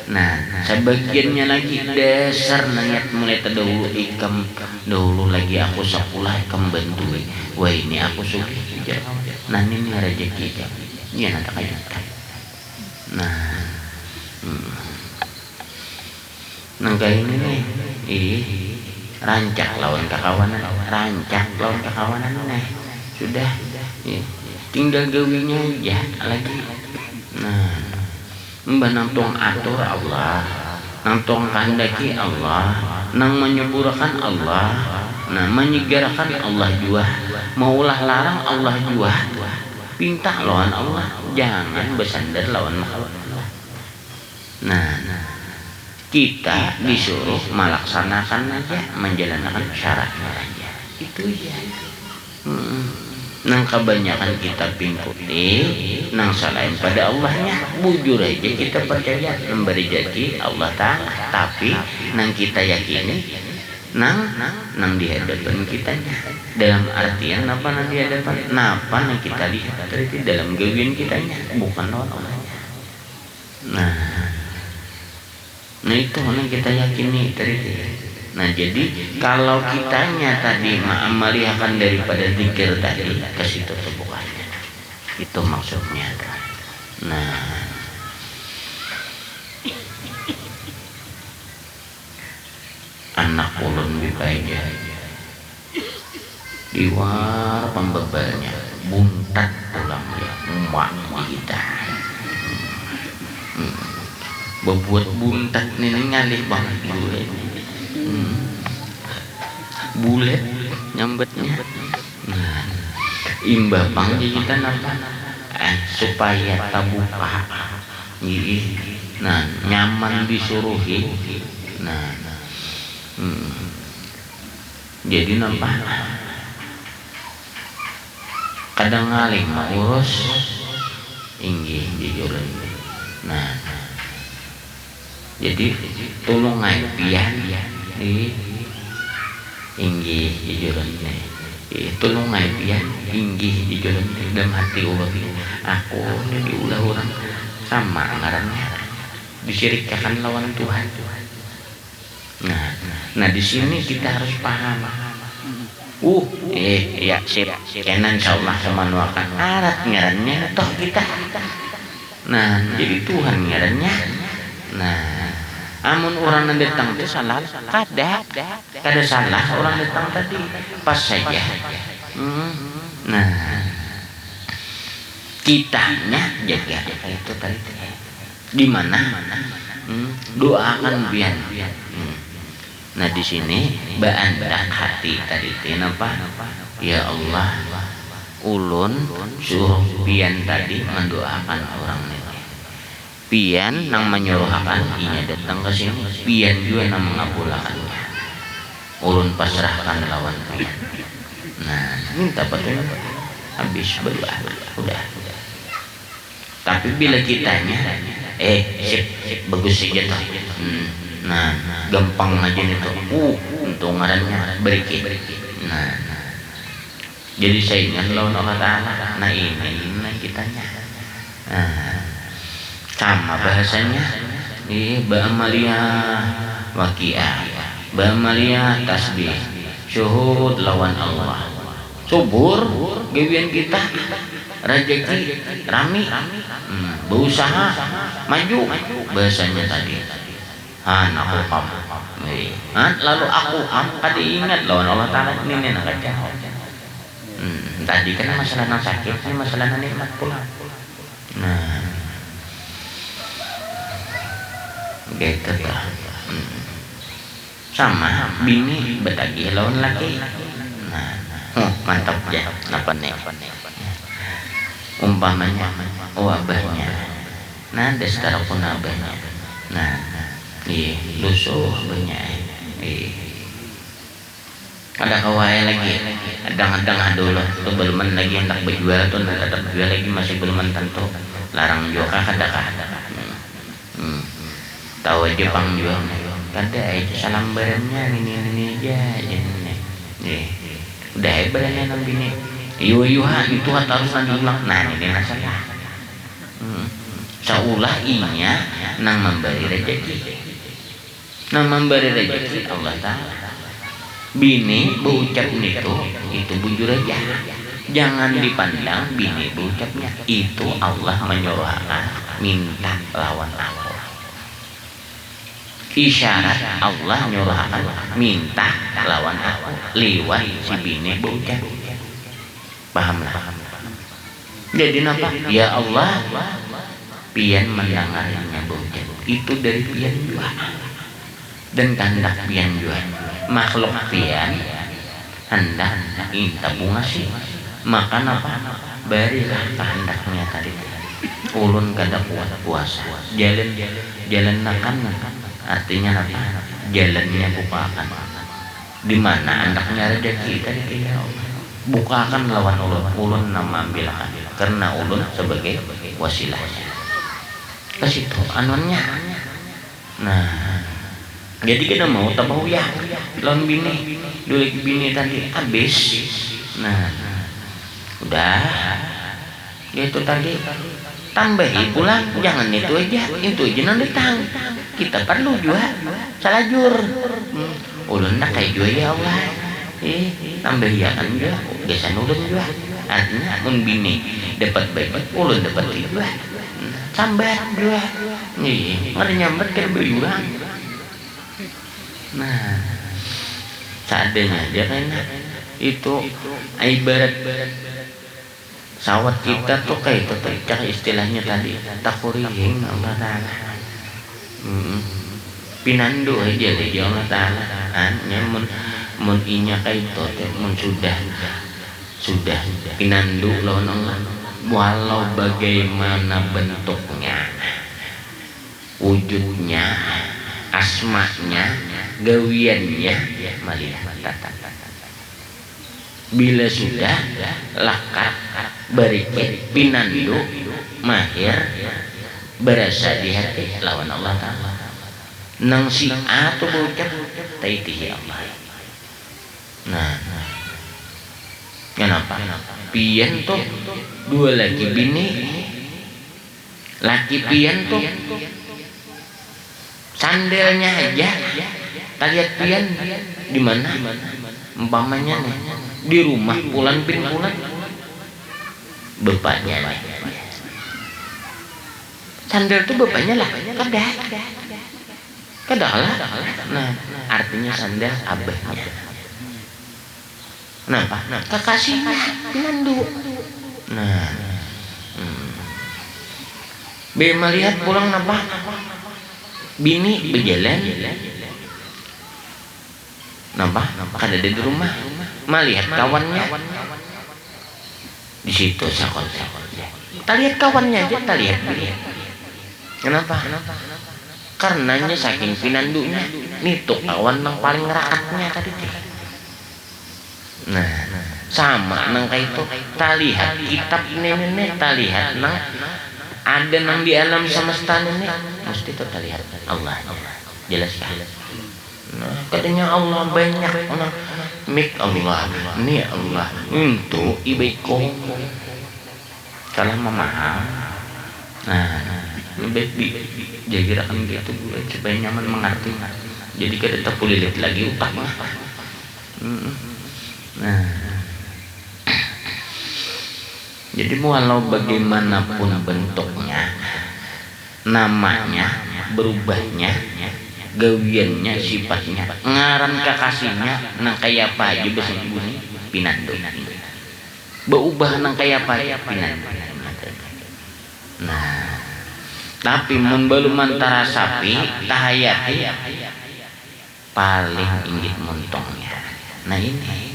Nah, sebagiannya lagi dasar niat mulai terdahulu ikam dahulu lagi aku sekolah ikam bantuin. Wah ini aku suka. Nah ini rezeki ya nanti kayak. Nah, nangka ini nih, rancak lawan kekawanan, nih sudah. Tinggal gawinya ya lagi. Nah, mbak nang tong atur Allah, nang tong kandaki Allah, nang menyempurnakan Allah, nah menyegerakan Allah jua, maulah larang Allah jua. Pinta lawan Allah, jangan bersandar lawan makhluk Allah. Nah, kita disuruh melaksanakan aja, menjalankan syaratnya aja. Itu ya. Nang kebanyakan kita pingkuti nang selain pada Allahnya, bujur aja kita percaya memberi rezeki Allah Ta'ala, tapi nang kita yakini nang di hadapan kitanya, dalam artian apa nang di hadapan, napa nang kita lihat itu dalam gawian kitanya, bukan lawan Allah. Nah itu nang kita yakini dari. Nah jadi kalau kitanya tadi melihatkan daripada zikir tadi ke situ terbukannya, itu maksudnya. Nah anak ulun aja di war pembebalnya buntat pulang ya emak kita berbuat buntat nih ngalih banget gue. Bulet nyambetnya. Nah, imbah pang kita napa? Supaya tabuka. Nah, nyaman disuruhi. Nah, jadi napa? Kadang ngalih urus inggih dijuran. Nah, jadi tolong ngai pian inggih jujuran tolong ngai pian inggih jujuran dalam hati Allah. Aku ini diulah orang sama ngarannya disyirikkan lawan Tuhan. Nah di sini kita harus paham. Ya sip kenan insyaallah sama nuakan arat ngarannya toh kita. Nah jadi Tuhan ngarannya. Nah amun orang yang datang itu salah, kada salah orang datang tadi pas saja. Nah kitanya jaga itu tadi di mana doakan bian. Nah di sini baandak hati tadi kenapa? Ya Allah ulun suruh pian tadi mendoakan orang ini. Pian nang menyuruhkan inya datang ke sini, pian juga nang mengabulkannya. Ulun pasrahkan lawan pian. Nah, minta betul habis berdoa. Udah. Tapi bila kitanya sip bagus saja tuh. Nah, gampang aja nih tuh. Untuk ngarannya berikit. Nah. Jadi saya ingat lawan Allah Ta'ala. Nah ini kitanya. Nah, sama bahasanya. Ba'amalia waqi'ah, ba'amalia tasbih, syuhud lawan Allah. Subur gawian kita, rezeki rami, berusaha maju bahasanya tadi. Aku lalu aku kadi ingat lawan Allah Ta'ala ini nak jawab. Tadi kan masalah yang sakit, ini masalah yang nikmat pula. Nah, gitu tuh. Sama bini betagi lawan laki. Nah, mantap ya. Apa nih? Umpamanya, abahnya. Nah, secara pun abahnya. Nah, lusuh banyak. Ada kawai lagi, adang dulu tuh belum lagi hendak berjual tuh hendak berjual lagi masih belum tentu larang jual kah tahu aja pang jual kada aja salam barangnya ini aja nih udah barangnya nang bini yuha itu harus diulang. Nah ini masalah saulah inya nang memberi rezeki Allah Ta'ala. Bini berucap itu bujur aja. Jangan dipandang bini berucapnya. Itu Allah menyuruhkan minta lawan aku. Isyarat Allah menyuruhkan minta lawan aku lewat si bini berucap. Pahamlah. Jadi napa? Ya Allah, pian mendengarnya berucap. Itu dari pian jua. Dan kehendak pian jua. Makhluk pian hendak minta bunga sih, maka apa berilah kehendaknya tadi. Ulun kada kuat puasa, jalan nakan artinya apa? Jalannya bukakan. Di mana hendaknya rezeki tadi ya Allah. Bukakan lawan ulun nama ambilkan karena ulun sebagai wasilahnya. Ke situ anuannya. Nah, jadi kita mau tahu ya lawan bini dulu bini tadi habis. Nah udah itu tadi tambahi pulang, jangan itu aja nanti tang kita perlu juga salajur ulun nak kayak juga ya Allah tambah ya kan juga biasa ulun juga artinya mun bini dapat baik ulun dapat juga sambat juga ngeri nyambat kan berjuang. Nah, seadanya dia kan itu ibarat sawat kita tuh kayak itu cara istilahnya tadi takurihing Allah Ta'ala. Pinandu aja deh Allah Ta'ala. Mun inya kayak itu mun sudah pinandu lawan Allah walau bagaimana bentuknya, wujudnya, asmanya, gawiannya melihat bila sudah lakat berikut pinandu mahir berasa di hati lawan Allah Ta'ala nang si atau bocah taiti Allah. Nah kenapa pian tuh dua lagi bini laki pian tuh sandalnya aja lihat pian di mana umpamanya nih di rumah pulang bapaknya nih sandal tuh bapaknya lah kada lah. Nah artinya sandal abahnya. Kenapa? Kekasihnya pinandu. Nah be melihat pulang napa bini berjalan napa kada ada di rumah melihat kawannya di situ sakon kita lihat kawannya aja kita lihat kenapa karenanya saking pinandunya nituk kawan yang paling rakatnya tadi. Nah sama nang kayak itu kita lihat kitab nenek kita lihat nang ada nang di alam semesta ini mesti terlihat Allah jelas kan. Nah, katanya Allah banyak orang mik Allah ni Allah untuk ibeko salah memaham. Nah baik jadi akan gitu supaya nyaman mengerti. Jadi kada terpulilit lagi utaknya. Nah jadi walau bagaimanapun bentuknya, namanya, berubahnya, gawiannya, sifatnya, ngaran kakasihnya, nang kaya apa aja bahasa ibu ini pinando. Berubah nang kaya apa aja pinando. Nah, tapi mun belum antara sapi, tahayati paling inggit montongnya. Nah ini.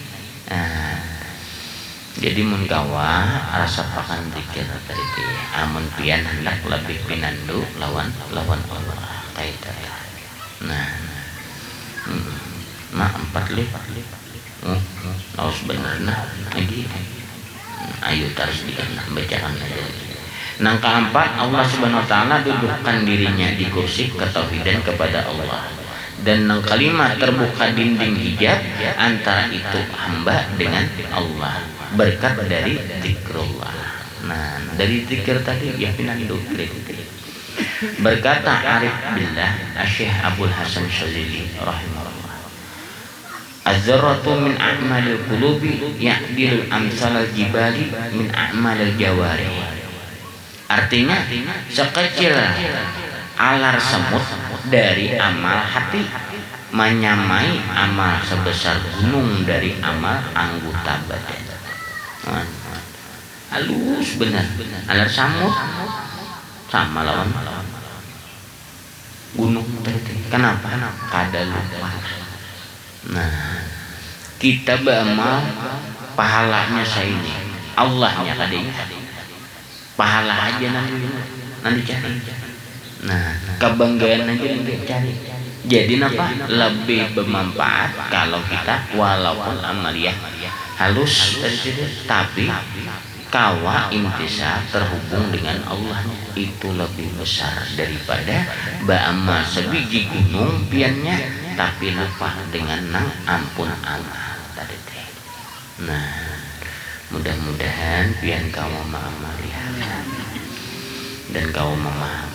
Jadi mun kawa rasa pakan zikir tadi amun pian hendak lebih pinandu lawan Allah kaitan. Nah, empat lih. Harus bener lagi. Ayo terus bacaan aja. Nang keempat Allah Subhanahu wa taala dudukkan dirinya di kursi ketauhidan kepada Allah. Dan yang kelima terbuka dinding hijab antara itu hamba dengan Allah berkat dari zikrullah. Nah dari zikir tadi ya pinandu berkata Arif Billah Syekh Abdul Hasan Syazili rahimahullah, az-zarratu min a'malil qulubi ya'dilul amsalal jibali min a'malil jawari. Artinya sekecil alar semut dari amal hati menyamai amal sebesar gunung dari amal anggota badan. Halus benar. Alar semut sama lawan gunung tadi. Kenapa? Kada lupa. Nah, kita beramal pahalanya saya ini. Allahnya kadang pahala aja nanti cari. Nah, kebanggaan aja nanti cari. Jadi apa? Lebih bermanfaat kalau kita walaupun amaliyah halus dari situ, tapi kawa intisa terhubung dengan Allah itu lebih besar daripada ba'amal sebiji gunung piannya tapi lupa dengan nang ampun amal tadi. Nah, mudah-mudahan pian kamu mengamalkan dan kau memahami